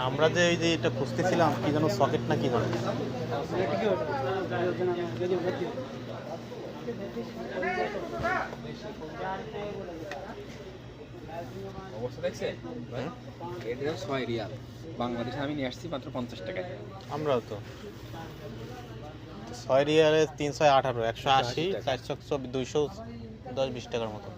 আমরা যে এই যে এটা খুঁজতেছিলাম কি যেন সকেট না কি ধরনের অবস্থা দেখছেন এটা 6 রিয়াল বাংলাদেশে আমি নিয়ে আসছি মাত্র 50 টাকায়। আমরাও তো 6 রিয়ালে 3 6 18 180 400 210-20 টাকার মতো।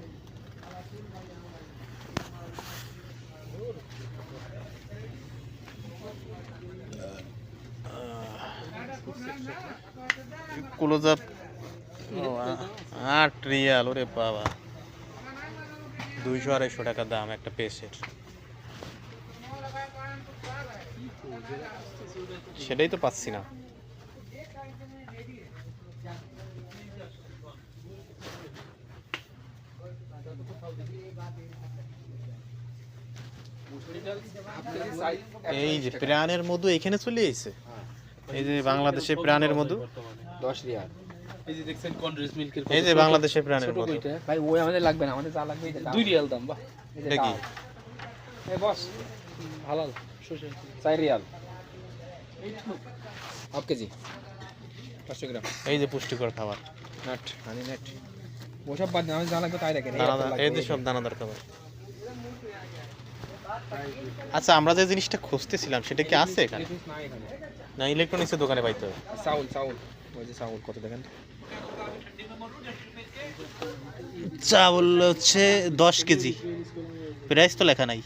ক্লোজআপ 8 রিয়াল, ওরে বাবা 200-250 টাকা দাম একটা পেসের। সেটাই তো পাচ্ছি না। এই যে প্রাণের মধু এখানে চলে এসেছে। এই যে বাংলাদেশে প্রাণের মধু 10 রিয়াল। এই যে দেখছেন কন্ড্রেস মিল্কের এই যে বাংলাদেশে প্রাণের মধু ভাই ওই আমাদের লাগবে না, আমাদের যা লাগবে এটা 2 রিয়াল দাম। বাহ এটা কি এই বস হালাল শোষে 4 রিয়াল হাফ কেজি 500 গ্রাম। এই যে পুষ্টিকর খাবার নাট হানি নাট ওসব বাদ দাও, যা লাগবে তাই দেখেন। দানাদার, এই যে সব দানাদার খাবার। আচ্ছা আমরা যে জিনিসটা খুঁজতেছিলাম সেটা কি আছে এখানে? না এখানে না ইলেকট্রনিক্সের দোকানে পাইতে হবে। চাউল ওই যে চাউল কত দেখেন। চাউল হচ্ছে 10 কেজি, প্রাইস তো লেখা নাই।